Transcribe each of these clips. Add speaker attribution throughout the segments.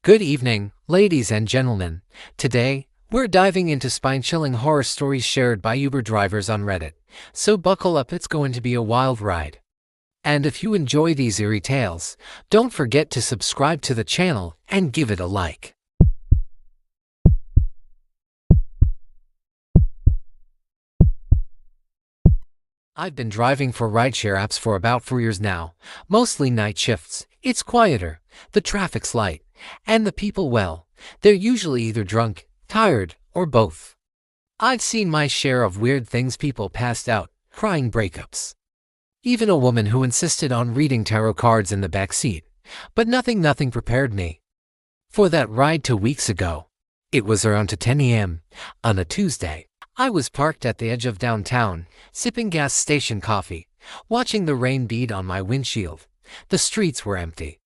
Speaker 1: Good evening, ladies and gentlemen. Today, we're diving into spine-chilling horror stories shared by Uber drivers on Reddit. So buckle up, it's going to be a wild ride. And if you enjoy these eerie tales, don't forget to subscribe to the channel and give it a like. I've been driving for rideshare apps for about 4 years now, mostly night shifts. It's quieter, the traffic's light, and the people, well, they're usually either drunk, tired, or both. I've seen my share of weird things: people passed out, crying breakups. Even a woman who insisted on reading tarot cards in the back seat. But nothing prepared me for that ride 2 weeks ago. It was around 10 a.m. on a Tuesday. I was parked at the edge of downtown, sipping gas station coffee, watching the rain bead on my windshield. The streets were empty,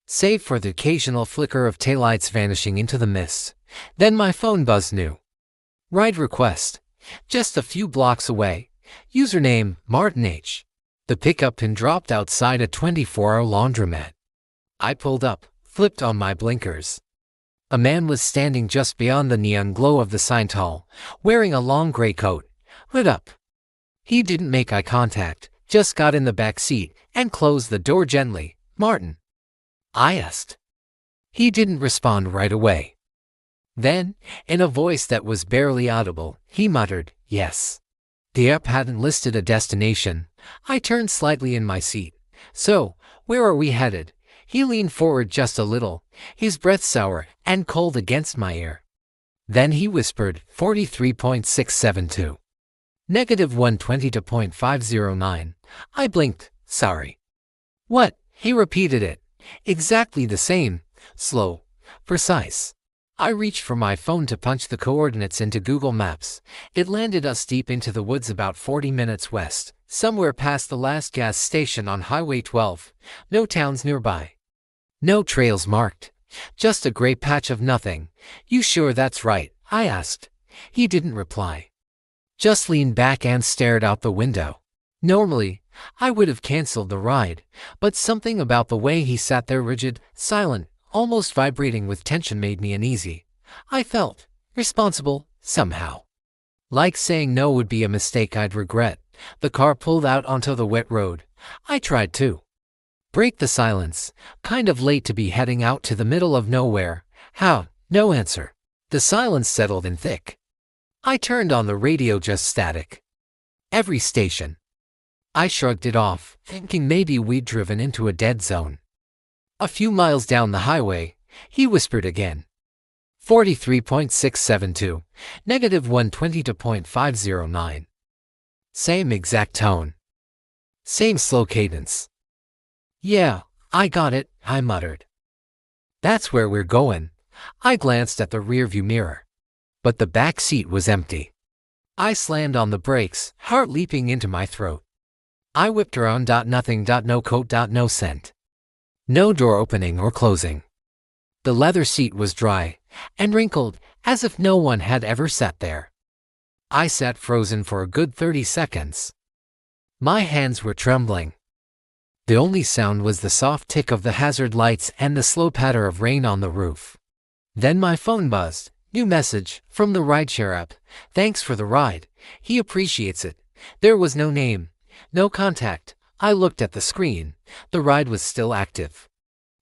Speaker 1: save for the occasional flicker of taillights vanishing into the mist. Then my phone buzzed. New ride request. Just a few blocks away. Username, Martin H. The pickup pin dropped outside a 24-hour laundromat. I pulled up, flipped on my blinkers. A man was standing just beyond the neon glow of the sign, tall, wearing a long gray coat, hood up. He didn't make eye contact, just got in the back seat and closed the door gently. "Martin?" I asked. He didn't respond right away. Then, in a voice that was barely audible, he muttered, "Yes." The app hadn't listed a destination. I turned slightly in my seat. "So, where are we headed?" He leaned forward just a little, his breath sour and cold against my ear. Then he whispered, 43.672. -120 to 0.509. I blinked. "Sorry." "What?" He repeated it. Exactly the same. Slow. Precise. I reached for my phone to punch the coordinates into Google Maps. It landed us deep into the woods, about 40 minutes west, somewhere past the last gas station on Highway 12. No towns nearby. No trails marked. Just a gray patch of nothing. "You sure that's right?" I asked. He didn't reply. Just leaned back and stared out the window. Normally, I would have canceled the ride, but something about the way he sat there, rigid, silent, almost vibrating with tension, made me uneasy. I felt responsible, somehow. Like saying no would be a mistake I'd regret. The car pulled out onto the wet road. I tried to break the silence, kind of late to be heading out to the middle of nowhere. How? No answer. The silence settled in thick. I turned on the radio, just static. Every station. I shrugged it off, thinking maybe we'd driven into a dead zone. A few miles down the highway, he whispered again. 43.672, -120 to 0.509. Same exact tone. Same slow cadence. "Yeah, I got it," I muttered. "That's where we're going." I glanced at the rearview mirror, but the back seat was empty. I slammed on the brakes, heart leaping into my throat. I whipped around. Nothing. No coat. No scent. No door opening or closing. The leather seat was dry and wrinkled, as if no one had ever sat there. I sat frozen for a good 30 seconds. My hands were trembling. The only sound was the soft tick of the hazard lights and the slow patter of rain on the roof. Then my phone buzzed. New message from the rideshare app. "Thanks for the ride. He appreciates it." There was no name, no contact. I looked at the screen. The ride was still active,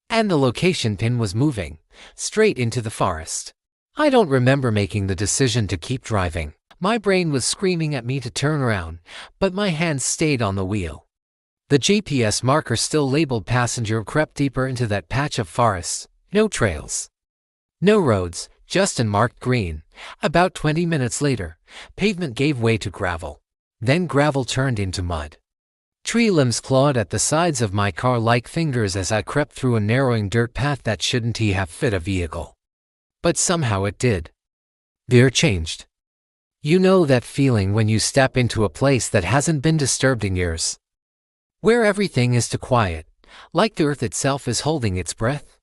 Speaker 1: and the location pin was moving straight into the forest. I don't remember making the decision to keep driving. My brain was screaming at me to turn around, but my hands stayed on the wheel. The GPS marker, still labeled passenger, crept deeper into that patch of forest. No trails. No roads, just in marked green. About 20 minutes later, pavement gave way to gravel. Then gravel turned into mud. Tree limbs clawed at the sides of my car like fingers as I crept through a narrowing dirt path that shouldn't have fit a vehicle. But somehow it did. The air changed. You know that feeling when you step into a place that hasn't been disturbed in years, where everything is too quiet, like the earth itself is holding its breath?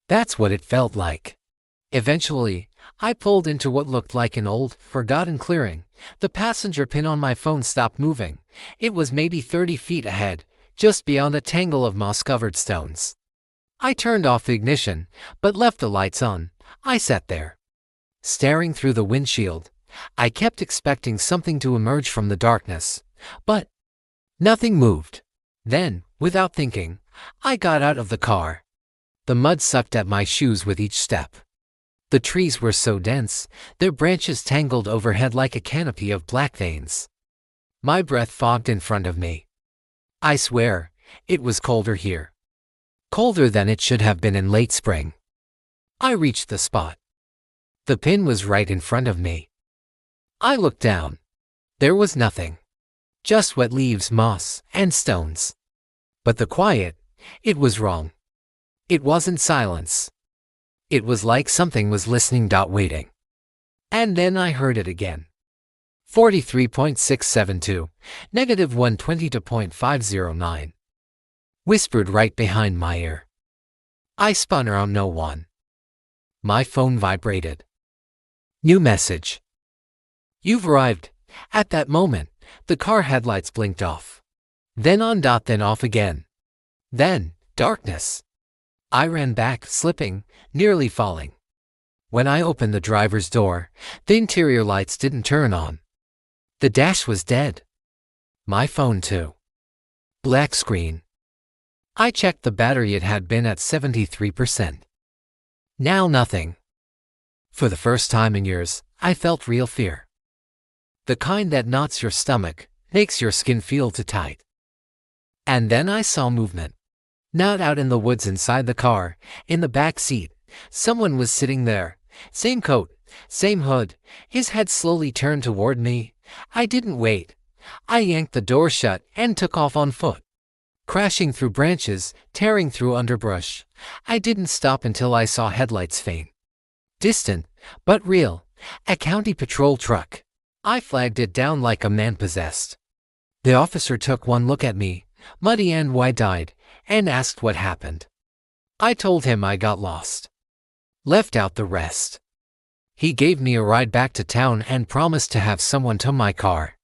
Speaker 1: That's what it felt like. Eventually, I pulled into what looked like an old, forgotten clearing. The passenger pin on my phone stopped moving. It was maybe 30 feet ahead, just beyond a tangle of moss-covered stones. I turned off the ignition, but left the lights on. I sat there, staring through the windshield. I kept expecting something to emerge from the darkness, but nothing moved. Then, without thinking, I got out of the car. The mud sucked at my shoes with each step. The trees were so dense, their branches tangled overhead like a canopy of black veins. My breath fogged in front of me. I swear, it was colder here. Colder than it should have been in late spring. I reached the spot. The pin was right in front of me. I looked down. There was nothing. Just wet leaves, moss, and stones. But the quiet, it was wrong. It wasn't silence. It was like something was listening, waiting. And then I heard it again. 43.672, negative 122.509. Whispered right behind my ear. I spun around, no one. My phone vibrated. New message. You've arrived. At that moment, the car headlights blinked off. Then on, then off again. Then, darkness. I ran back, slipping, nearly falling. When I opened the driver's door, the interior lights didn't turn on. The dash was dead. My phone too. Black screen. I checked the battery, it had been at 73%. Now nothing. For the first time in years, I felt real fear. The kind that knots your stomach, makes your skin feel too tight. And then I saw movement. Not out in the woods, inside the car, in the back seat. Someone was sitting there. Same coat, same hood. His head slowly turned toward me. I didn't wait. I yanked the door shut and took off on foot. Crashing through branches, tearing through underbrush. I didn't stop until I saw headlights faint. Distant, but real. A county patrol truck. I flagged it down like a man possessed. The officer took one look at me, muddy and wide-eyed, and asked what happened. I told him I got lost. Left out the rest. He gave me a ride back to town and promised to have someone tow my car.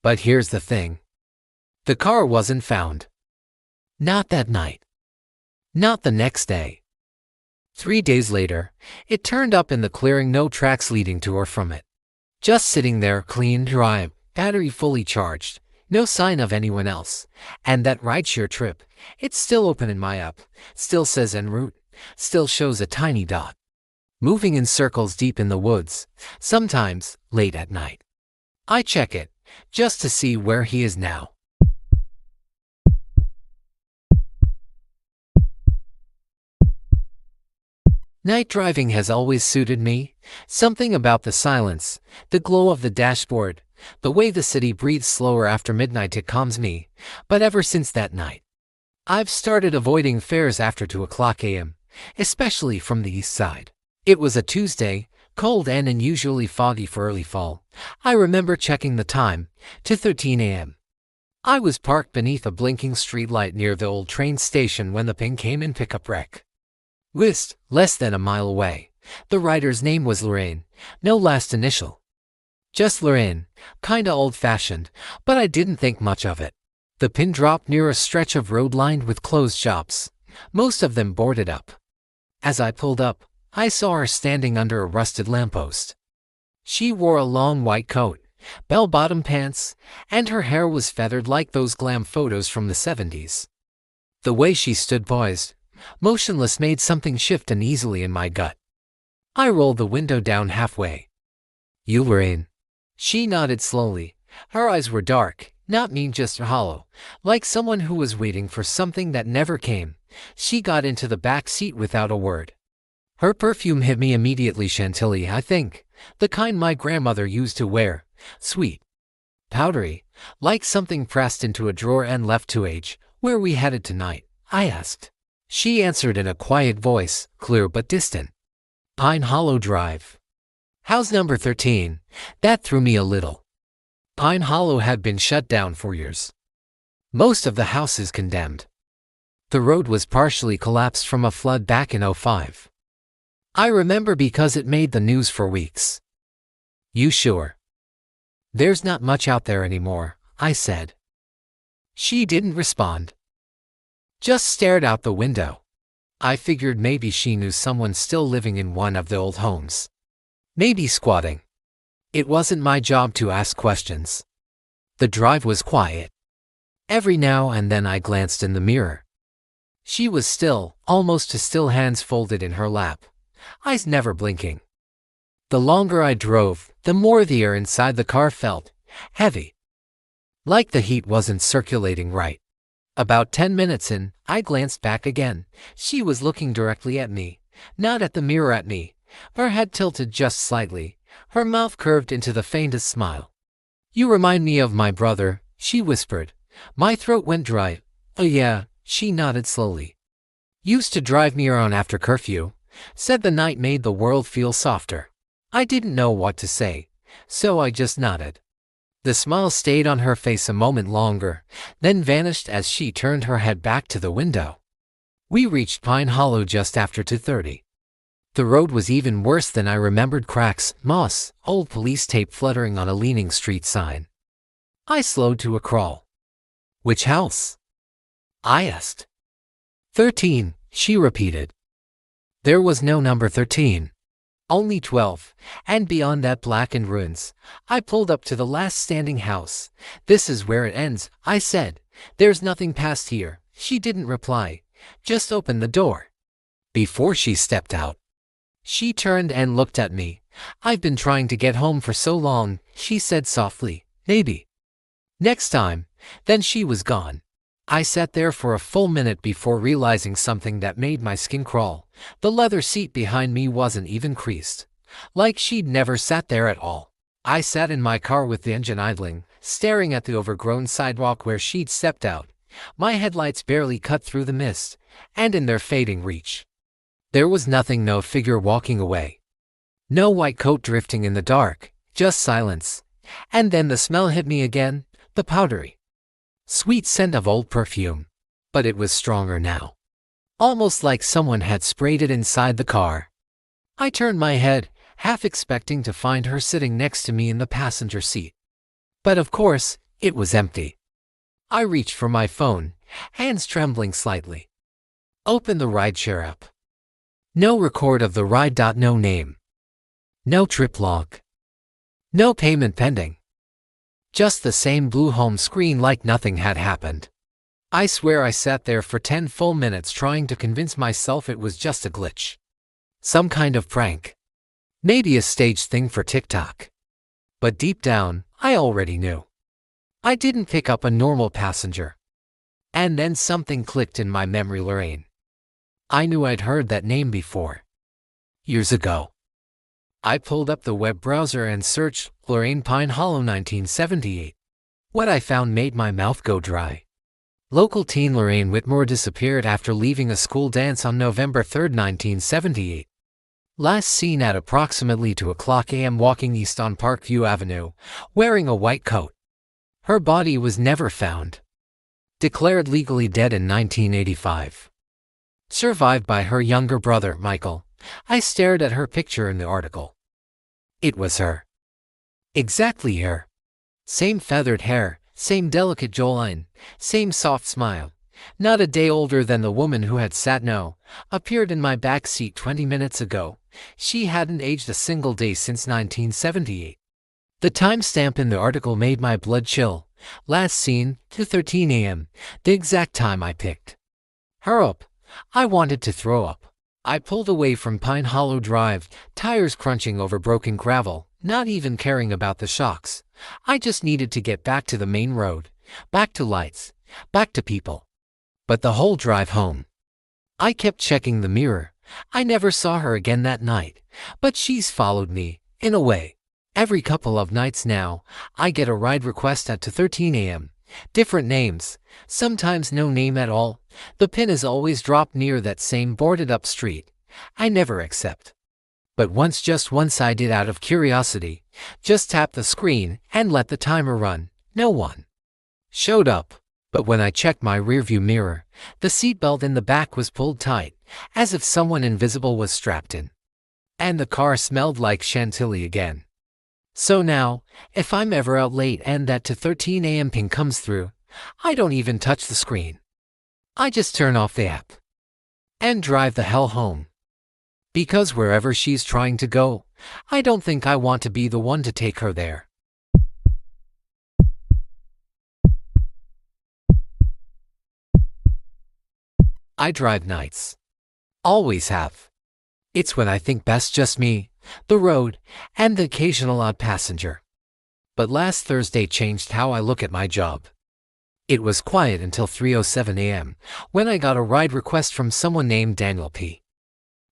Speaker 1: But here's the thing. The car wasn't found. Not that night. Not the next day. 3 days later, it turned up in the clearing, no tracks leading to or from it. Just sitting there, clean, dry, battery fully charged. No sign of anyone else. And that rideshare trip, it's still open in my app. Still says en route. Still shows a tiny dot. Moving in circles deep in the woods. Sometimes, late at night. I check it, just to see where he is now. Night driving has always suited me. Something about the silence, the glow of the dashboard, the way the city breathes slower after midnight, it calms me. But ever since that night, I've started avoiding fares after 2 o'clock a.m., especially from the east side. It was a Tuesday, cold and unusually foggy for early fall. I remember checking the time, 2:13 a.m. I was parked beneath a blinking streetlight near the old train station when the ping came in pickup wreck. Whist, less than a mile away. The rider's name was Lorraine, no last initial. Just Lorraine, kinda old-fashioned, but I didn't think much of it. The pin dropped near a stretch of road lined with closed shops, most of them boarded up. As I pulled up, I saw her standing under a rusted lamppost. She wore a long white coat, bell-bottom pants, and her hair was feathered like those glam photos from the 70s. The way she stood poised, motionless, made something shift uneasily in my gut. I rolled the window down halfway. "You, Lorraine?" She nodded slowly. Her eyes were dark, not mean, just hollow, like someone who was waiting for something that never came. She got into the back seat without a word. Her perfume hit me immediately. Chantilly, I think. The kind my grandmother used to wear. Sweet. Powdery. Like something pressed into a drawer and left to age. "Where are we headed tonight?" I asked. She answered in a quiet voice, clear but distant. "Pine Hollow Drive." "House number 13. That threw me a little. Pine Hollow had been shut down for years. Most of the houses condemned. The road was partially collapsed from a flood back in '05. I remember because it made the news for weeks. "You sure?" "There's not much out there anymore," I said. She didn't respond. Just stared out the window. I figured maybe she knew someone still living in one of the old homes. Maybe squatting. It wasn't my job to ask questions. The drive was quiet. Every now and then I glanced in the mirror. She was still, almost as still, hands folded in her lap, eyes never blinking. The longer I drove, the more the air inside the car felt heavy. Like the heat wasn't circulating right. About 10 minutes in, I glanced back again. She was looking directly at me, not at the mirror, at me, her head tilted just slightly, her mouth curved into the faintest smile. "You remind me of my brother," she whispered. My throat went dry. "Oh yeah," she nodded slowly. "Used to drive me around after curfew," said the night made the world feel softer. I didn't know what to say, so I just nodded. The smile stayed on her face a moment longer, then vanished as she turned her head back to the window. We reached Pine Hollow just after 2:30. The road was even worse than I remembered, cracks, moss, old police tape fluttering on a leaning street sign. I slowed to a crawl. "Which house?" I asked. 13, she repeated. There was no number 13. Only 12, and beyond that blackened ruins. I pulled up to the last standing house. "This is where it ends," I said. "There's nothing past here." She didn't reply, just opened the door. Before she stepped out, she turned and looked at me. "I've been trying to get home for so long," she said softly. "Maybe next time." Then she was gone. I sat there for a full minute before realizing something that made my skin crawl. The leather seat behind me wasn't even creased. Like she'd never sat there at all. I sat in my car with the engine idling, staring at the overgrown sidewalk where she'd stepped out. My headlights barely cut through the mist, and in their fading reach, there was nothing, no figure walking away. No white coat drifting in the dark, just silence. And then the smell hit me again, the powdery, sweet scent of old perfume. But it was stronger now. Almost like someone had sprayed it inside the car. I turned my head, half expecting to find her sitting next to me in the passenger seat. But of course, it was empty. I reached for my phone, hands trembling slightly. Opened the rideshare app. No record of the ride. No name. No trip log. No payment pending. Just the same blue home screen, like nothing had happened. I swear I sat there for 10 full minutes trying to convince myself it was just a glitch. Some kind of prank. Maybe a staged thing for TikTok. But deep down, I already knew. I didn't pick up a normal passenger. And then something clicked in my memory. Lorraine. I knew I'd heard that name before. Years ago. I pulled up the web browser and searched Lorraine, Pine Hollow, 1978. What I found made my mouth go dry. Local teen Lorraine Whitmore disappeared after leaving a school dance on November 3, 1978. Last seen at approximately 2:00 a.m. walking east on Parkview Avenue, wearing a white coat. Her body was never found. Declared legally dead in 1985. Survived by her younger brother, Michael. I stared at her picture in the article. It was her. Exactly her. Same feathered hair, same delicate jawline, same soft smile. Not a day older than the woman who had appeared in my back seat 20 minutes ago. She hadn't aged a single day since 1978. The timestamp in the article made my blood chill. Last seen, 2:13 a.m., the exact time I picked her up. I wanted to throw up. I pulled away from Pine Hollow Drive, tires crunching over broken gravel, not even caring about the shocks. I just needed to get back to the main road, back to lights, back to people. But the whole drive home, I kept checking the mirror. I never saw her again that night, but she's followed me, in a way. Every couple of nights now, I get a ride request at 2:13 a.m. Different names, sometimes no name at all. The pin is always dropped near that same boarded-up street. I never accept. But just once I did out of curiosity. Just tap the screen and let the timer run. No one showed up. But when I checked my rearview mirror, the seatbelt in the back was pulled tight, as if someone invisible was strapped in. And the car smelled like chantilly again. So now, if I'm ever out late and that 2:13 a.m. ping comes through, I don't even touch the screen. I just turn off the app. and drive the hell home. Because wherever she's trying to go, I don't think I want to be the one to take her there. I drive nights. Always have. It's when I think best, just me, the road, and the occasional odd passenger. But last Thursday changed how I look at my job. It was quiet until 3:07 a.m. when I got a ride request from someone named Daniel P.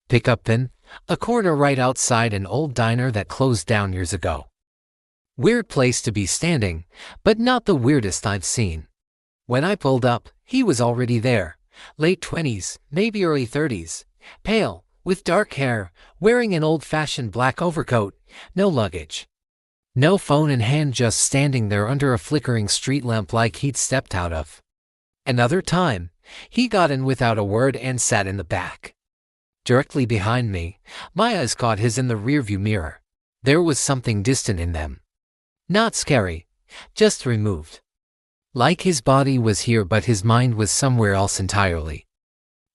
Speaker 1: Pickup bin, a corner right outside an old diner that closed down years ago. Weird place to be standing, but not the weirdest I've seen. When I pulled up, he was already there, late 20s, maybe early 30s, pale, with dark hair, wearing an old-fashioned black overcoat, no luggage. No phone in hand, just standing there under a flickering street lamp like he'd stepped out of another time. He got in without a word and sat in the back. Directly behind me, my eyes caught his in the rearview mirror. There was something distant in them. Not scary, just removed. Like his body was here but his mind was somewhere else entirely.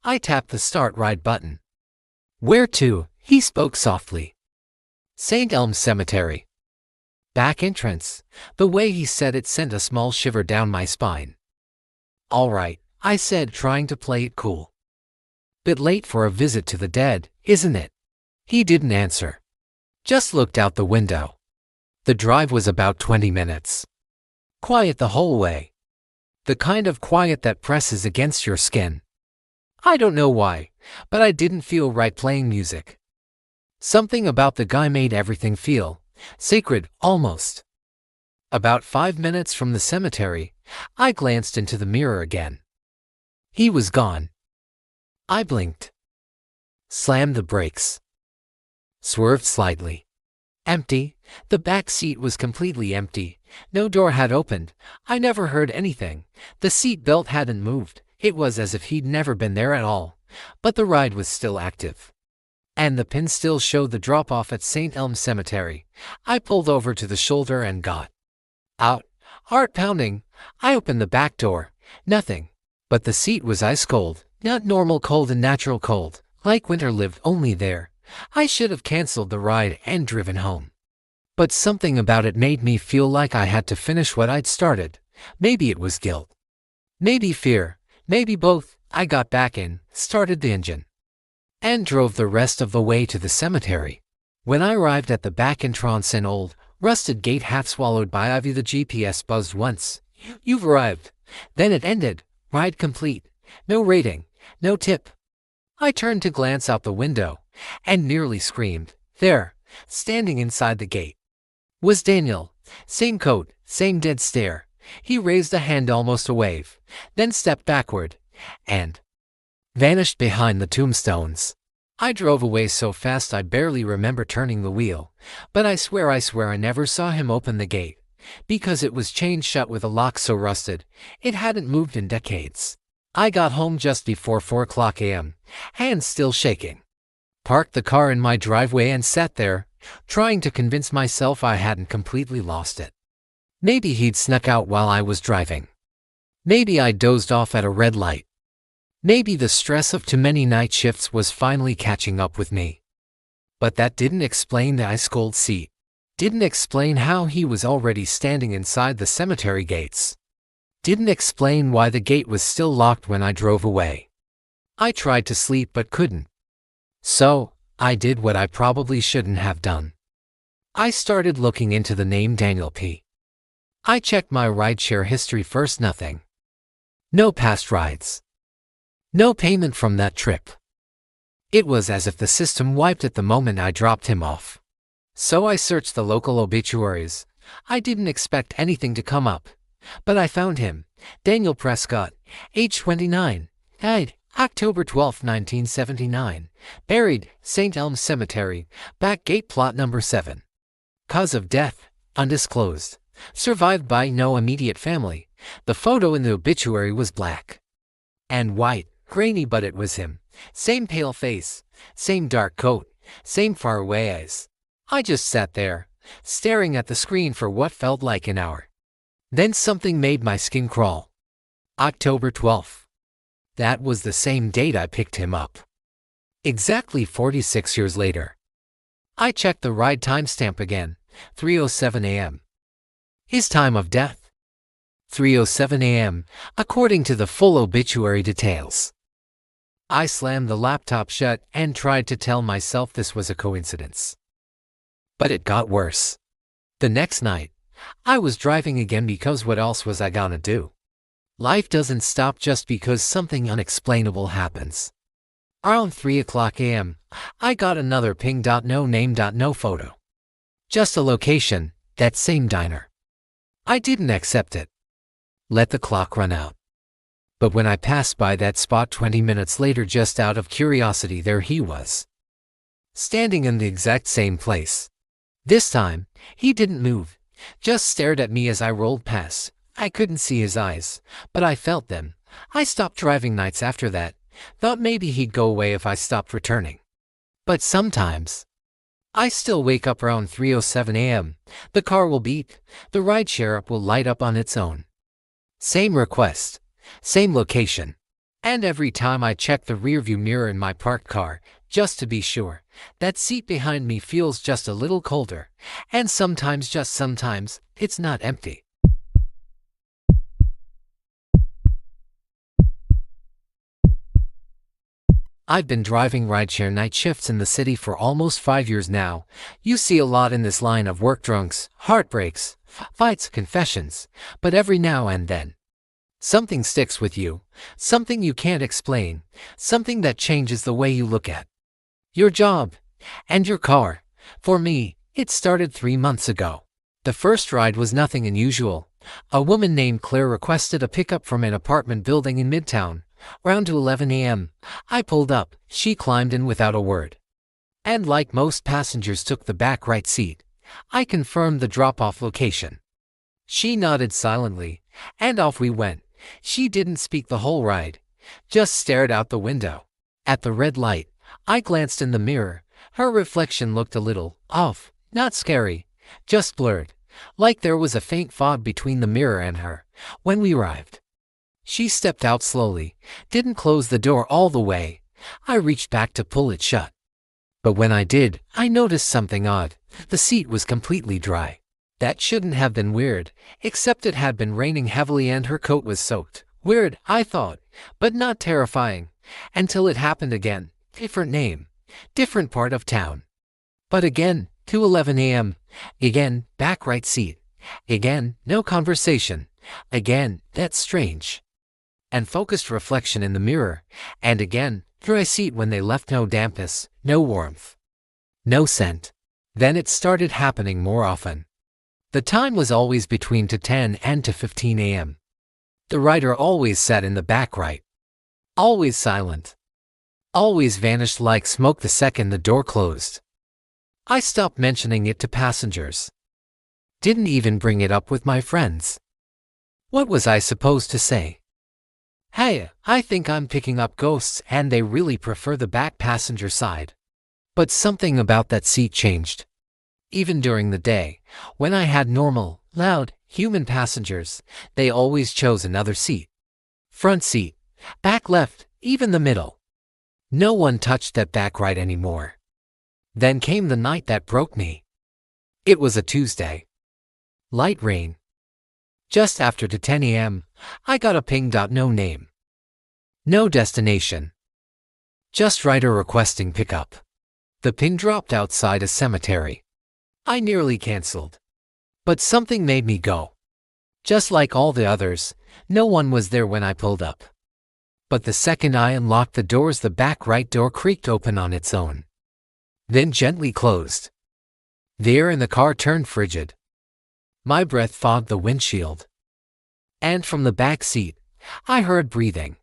Speaker 1: I tapped the start ride button. Where to? He spoke softly. St. Elm Cemetery. Back entrance. The way he said it sent a small shiver down my spine. All right, I said, trying to play it cool. Bit late for a visit to the dead, isn't it? He didn't answer. Just looked out the window. The drive was about 20 minutes. Quiet the whole way. The kind of quiet that presses against your skin. I don't know why, but I didn't feel right playing music. Something about the guy made everything feel sacred, almost. About 5 minutes from the cemetery, I glanced into the mirror again. He was gone. I blinked. Slammed the brakes. Swerved slightly. Empty. The back seat was completely empty. No door had opened. I never heard anything. The seat belt hadn't moved. It was as if he'd never been there at all. But the ride was still active. And the pin still showed the drop-off at St. Elm Cemetery. I pulled over to the shoulder and got out. Heart pounding. I opened the back door. Nothing. But the seat was ice cold. Not normal cold and natural cold, like winter lived only there. I should have canceled the ride and driven home. But something about it made me feel like I had to finish what I'd started. Maybe it was guilt. Maybe fear. Maybe both. I got back in, started the engine, and drove the rest of the way to the cemetery. When I arrived at the back entrance, an old, rusted gate half swallowed by ivy, the GPS buzzed once. You've arrived. Then it ended. Ride complete. No rating. No tip. I turned to glance out the window, and nearly screamed. There, standing inside the gate, was Daniel. Same coat, same dead stare. He raised a hand, almost a wave, then stepped backward, and vanished behind the tombstones. I drove away so fast I barely remember turning the wheel, but I swear I never saw him open the gate, because it was chained shut with a lock so rusted, it hadn't moved in decades. I got home just before 4:00 a.m., hands still shaking. Parked the car in my driveway and sat there, trying to convince myself I hadn't completely lost it. Maybe he'd snuck out while I was driving. Maybe I dozed off at a red light. Maybe the stress of too many night shifts was finally catching up with me. But that didn't explain the ice-cold seat. Didn't explain how he was already standing inside the cemetery gates. Didn't explain why the gate was still locked when I drove away. I tried to sleep but couldn't. So, I did what I probably shouldn't have done. I started looking into the name Daniel P. I checked my rideshare history first. Nothing. No past rides. No payment from that trip. It was as if the system wiped it the moment I dropped him off. So I searched the local obituaries. I didn't expect anything to come up. But I found him. Daniel Prescott, age 29, died October 12, 1979, buried St. Elm Cemetery, back gate plot number 7. Cause of death, undisclosed. Survived by no immediate family. The photo in the obituary was black and white, grainy, but it was him. Same pale face, same dark coat, same faraway eyes. I just sat there, staring at the screen for what felt like an hour. Then something made my skin crawl. October 12th. That was the same date I picked him up. Exactly 46 years later. I checked the ride timestamp again, 3:07 a.m. His time of death? 3:07 a.m., according to the full obituary details. I slammed the laptop shut and tried to tell myself this was a coincidence. But it got worse. The next night, I was driving again because what else was I gonna do? Life doesn't stop just because something unexplainable happens. Around 3:00 a.m., I got another ping. No name. No photo. Just a location, that same diner. I didn't accept it. Let the clock run out. But when I passed by that spot 20 minutes later, just out of curiosity, there he was. Standing in the exact same place. This time, he didn't move, just stared at me as I rolled past. I couldn't see his eyes, but I felt them. I stopped driving nights after that, thought maybe he'd go away if I stopped returning. But sometimes, I still wake up around 3:07 a.m., the car will beep, the rideshare app will light up on its own. Same request, same location. And every time I check the rearview mirror in my parked car, just to be sure, that seat behind me feels just a little colder, and sometimes, just sometimes, it's not empty. I've been driving rideshare night shifts in the city for almost 5 years now. You see a lot in this line of work: drunks, heartbreaks, fights, confessions, but every now and then, something sticks with you, something you can't explain, something that changes the way you look at your job and your car. For me, it started 3 months ago. The first ride was nothing unusual. A woman named Claire requested a pickup from an apartment building in Midtown. Around 11 a.m., I pulled up. She climbed in without a word, and like most passengers took the back right seat. I confirmed the drop-off location. She nodded silently, and off we went. She didn't speak the whole ride, just stared out the window. At the red light, I glanced in the mirror. Her reflection looked a little off, not scary, just blurred, like there was a faint fog between the mirror and her. When we arrived, she stepped out slowly, didn't close the door all the way. I reached back to pull it shut. But when I did, I noticed something odd. The seat was completely dry. That shouldn't have been weird, except it had been raining heavily and her coat was soaked. Weird, I thought, but not terrifying, until it happened again. Different name, different part of town. But again, 2:11 a.m., again, back right seat. Again, no conversation. Again, that's strange. And focused reflection in the mirror. And again, dry seat when they left. No dampness, no warmth, no scent. Then it started happening more often. The time was always between 10 and 15 a.m. The rider always sat in the back right. Always silent. Always vanished like smoke the second the door closed. I stopped mentioning it to passengers. Didn't even bring it up with my friends. What was I supposed to say? Hey, I think I'm picking up ghosts and they really prefer the back passenger side. But something about that seat changed. Even during the day, when I had normal, loud, human passengers, they always chose another seat. Front seat, back left, even the middle. No one touched that back right anymore. Then came the night that broke me. It was a Tuesday. Light rain. Just after 10 a.m., I got a ping. No name. No destination. Just rider requesting pickup. The ping dropped outside a cemetery. I nearly canceled. But something made me go. Just like all the others, no one was there when I pulled up. But the second I unlocked the doors, the back right door creaked open on its own. Then gently closed. The air in the car turned frigid. My breath fogged the windshield. And from the back seat, I heard breathing.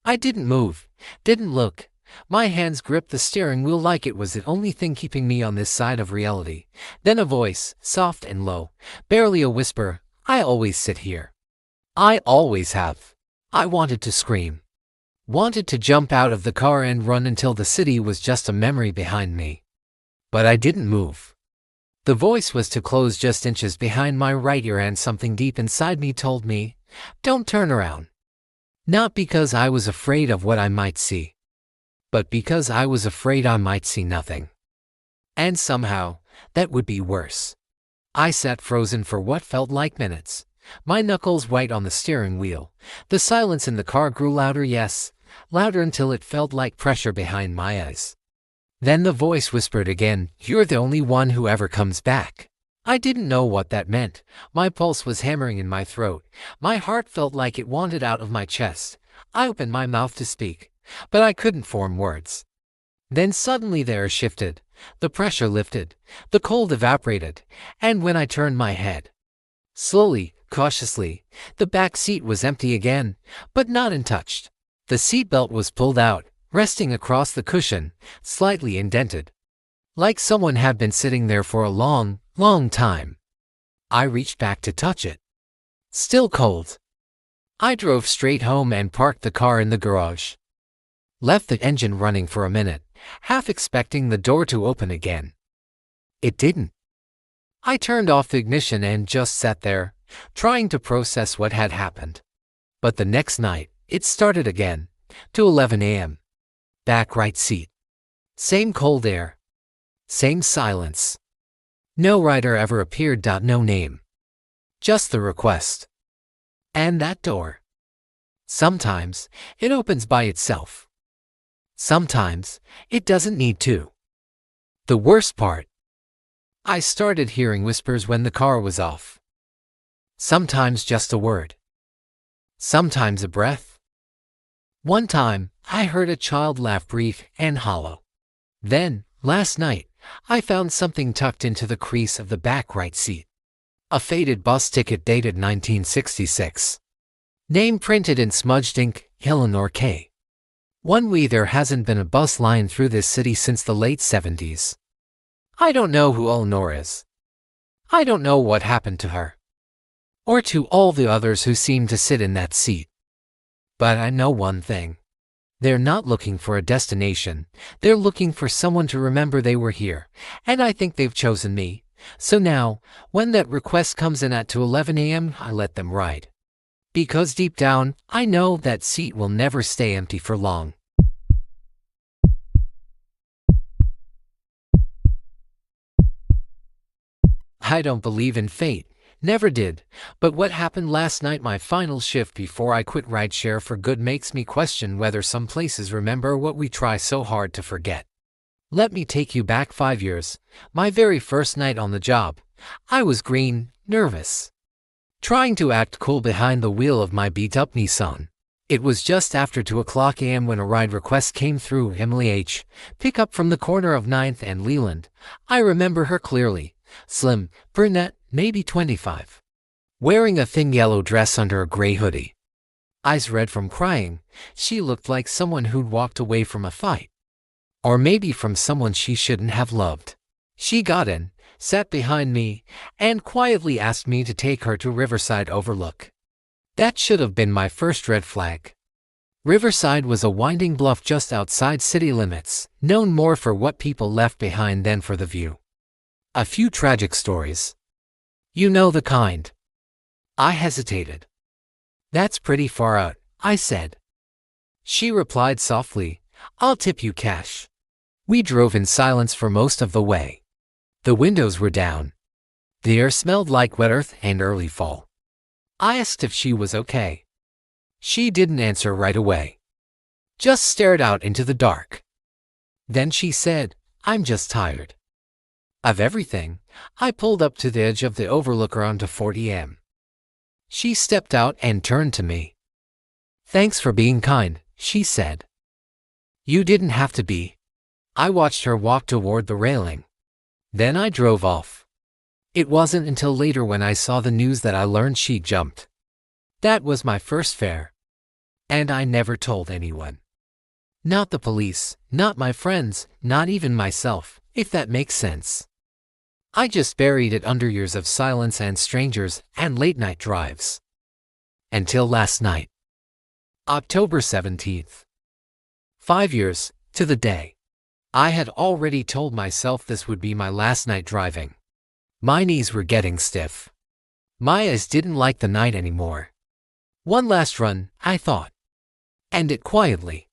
Speaker 1: I didn't move, didn't look. My hands gripped the steering wheel like it was the only thing keeping me on this side of reality. Then a voice, soft and low, barely a whisper, "I always sit here. I always have." I wanted to scream. Wanted to jump out of the car and run until the city was just a memory behind me. But I didn't move. The voice was too close, just inches behind my right ear, and something deep inside me told me, "Don't turn around." Not because I was afraid of what I might see, but because I was afraid I might see nothing. And somehow, that would be worse. I sat frozen for what felt like minutes, my knuckles white on the steering wheel. The silence in the car grew louder, yes, louder until it felt like pressure behind my eyes. Then the voice whispered again, "You're the only one who ever comes back." I didn't know what that meant. My pulse was hammering in my throat. My heart felt like it wanted out of my chest. I opened my mouth to speak, but I couldn't form words. Then suddenly the air shifted, the pressure lifted, the cold evaporated, and when I turned my head, slowly, cautiously, the back seat was empty again, but not untouched. The seatbelt was pulled out, resting across the cushion, slightly indented, like someone had been sitting there for a long, long time. I reached back to touch it. Still cold. I drove straight home and parked the car in the garage. Left the engine running for a minute, half expecting the door to open again. It didn't. I turned off the ignition and just sat there, trying to process what had happened. But the next night, it started again, to 11 a.m. Back right seat. Same cold air. Same silence. No rider ever appeared. No name. Just the request. And that door. Sometimes, it opens by itself. Sometimes, it doesn't need to. The worst part. I started hearing whispers when the car was off. Sometimes just a word. Sometimes a breath. One time, I heard a child laugh, brief and hollow. Then, last night, I found something tucked into the crease of the back right seat. A faded bus ticket dated 1966. Name printed in smudged ink, Eleanor K. One way there hasn't been a bus line through this city since the late 70s. I don't know who Eleanor is. I don't know what happened to her. Or to all the others who seem to sit in that seat. But I know one thing. They're not looking for a destination. They're looking for someone to remember they were here. And I think they've chosen me. So now, when that request comes in at 11 a.m., I let them ride. Because deep down, I know that seat will never stay empty for long. I don't believe in fate. Never did. But what happened last night, my final shift before I quit rideshare for good, makes me question whether some places remember what we try so hard to forget. Let me take you back 5 years. My very first night on the job. I was green, nervous, trying to act cool behind the wheel of my beat-up Nissan. It was just after 2 a.m. when a ride request came through. Emily H. Pick up from the corner of 9th and Leland. I remember her clearly. Slim, brunette, maybe 25. Wearing a thin yellow dress under a gray hoodie. Eyes red from crying. She looked like someone who'd walked away from a fight. Or maybe from someone she shouldn't have loved. She got in, sat behind me, and quietly asked me to take her to Riverside Overlook. That should have been my first red flag. Riverside was a winding bluff just outside city limits, known more for what people left behind than for the view. A few tragic stories. You know the kind. I hesitated. That's pretty far out, I said. She replied softly, I'll tip you cash. We drove in silence for most of the way. The windows were down. The air smelled like wet earth and early fall. I asked if she was okay. She didn't answer right away. Just stared out into the dark. Then she said, I'm just tired. Of everything. I pulled up to the edge of the overlook around 40 a.m. She stepped out and turned to me. Thanks for being kind, she said. You didn't have to be. I watched her walk toward the railing. Then I drove off. It wasn't until later when I saw the news that I learned she jumped. That was my first fare. And I never told anyone. Not the police, not my friends, not even myself, if that makes sense. I just buried it under years of silence and strangers and late-night drives. Until last night. October 17th. 5 years, to the day. I had already told myself this would be my last night driving. My knees were getting stiff. My eyes didn't like the night anymore. One last run, I thought. End it quietly.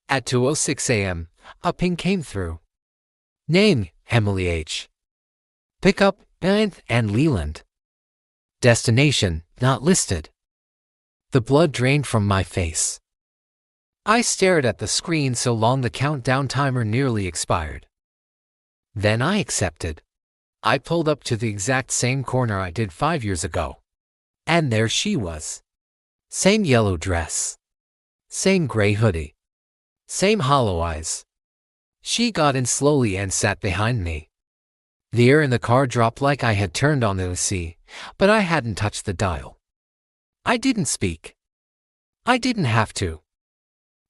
Speaker 1: At 2:06 a.m., a ping came through. Name, Emily H. Pickup, Bennett and Leland. Destination, not listed. The blood drained from my face. I stared at the screen so long the countdown timer nearly expired. Then I accepted. I pulled up to the exact same corner I did 5 years ago. And there she was. Same yellow dress. Same gray hoodie. Same hollow eyes. She got in slowly and sat behind me. The air in the car dropped like I had turned on the AC, but I hadn't touched the dial. I didn't speak. I didn't have to.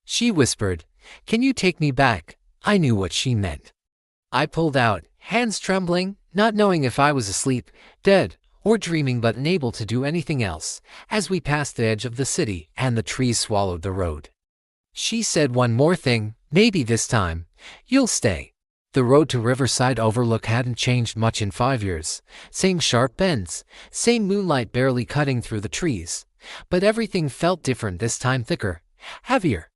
Speaker 1: She whispered, "Can you take me back?" I knew what she meant. I pulled out, hands trembling, not knowing if I was asleep, dead, or dreaming but unable to do anything else, as we passed the edge of the city and the trees swallowed the road. She said one more thing, maybe this time, you'll stay. The road to Riverside Overlook hadn't changed much in 5 years. Same sharp bends, same moonlight barely cutting through the trees. But everything felt different this time, thicker, heavier.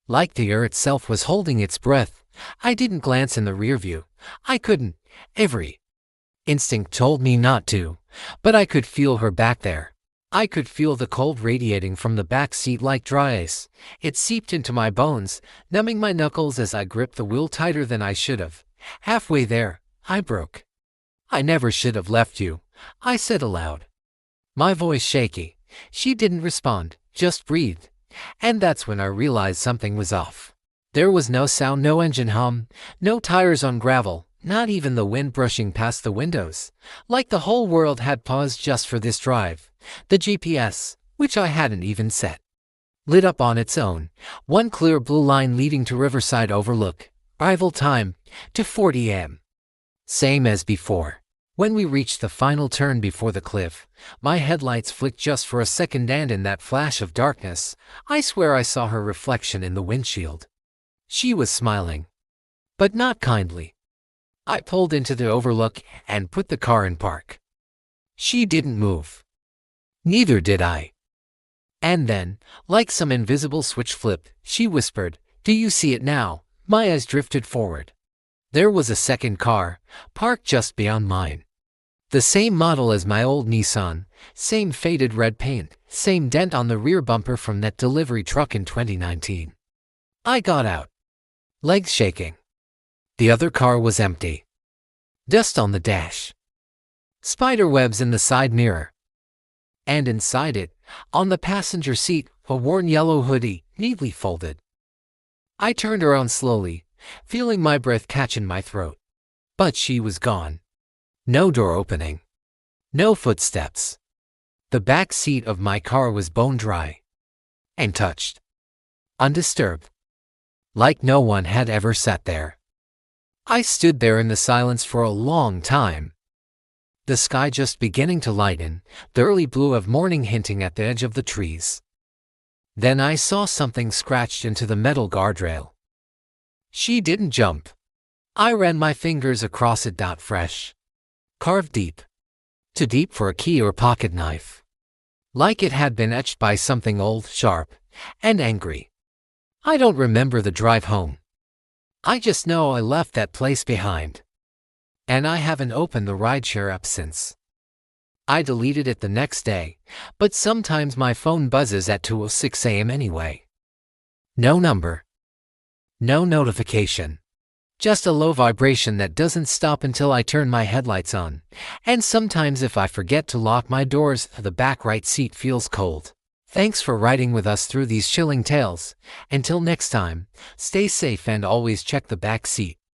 Speaker 1: Like the air itself was holding its breath. I didn't glance in the rear view. I couldn't. Every instinct told me not to. But I could feel her back there. I could feel the cold radiating from the back seat like dry ice. It seeped into my bones, numbing my knuckles as I gripped the wheel tighter than I should have. Halfway there, I broke. "I never should have left you," I said aloud. My voice shaky. She didn't respond, just breathed. And that's when I realized something was off. There was no sound, no engine hum, no tires on gravel, not even the wind brushing past the windows. Like the whole world had paused just for this drive. The GPS, which I hadn't even set, lit up on its own. One clear blue line leading to Riverside Overlook. Arrival time, 2:40 a.m. Same as before. When we reached the final turn before the cliff, my headlights flicked just for a second, and in that flash of darkness, I swear I saw her reflection in the windshield. She was smiling, but not kindly. I pulled into the overlook and put the car in park. She didn't move. Neither did I. And then, like some invisible switch flip, she whispered, "Do you see it now?" My eyes drifted forward. There was a second car, parked just beyond mine. The same model as my old Nissan, same faded red paint, same dent on the rear bumper from that delivery truck in 2019. I got out, legs shaking. The other car was empty. Dust on the dash. Spider webs in the side mirror. And inside it, on the passenger seat, a worn yellow hoodie, neatly folded. I turned around slowly, feeling my breath catch in my throat. But she was gone. No door opening. No footsteps. The back seat of my car was bone dry. And touched. Undisturbed. Like no one had ever sat there. I stood there in the silence for a long time. The sky just beginning to lighten, the early blue of morning hinting at the edge of the trees. Then I saw something scratched into the metal guardrail. She didn't jump. I ran my fingers across it. Fresh. Carved deep. Too deep for a key or pocket knife. Like it had been etched by something old, sharp, and angry. I don't remember the drive home. I just know I left that place behind. And I haven't opened the rideshare app since. I deleted it the next day, but sometimes my phone buzzes at 2:06 a.m. anyway. No number. No notification. Just a low vibration that doesn't stop until I turn my headlights on. And sometimes if I forget to lock my doors, the back right seat feels cold. Thanks for riding with us through these chilling tales. Until next time, stay safe and always check the back seat.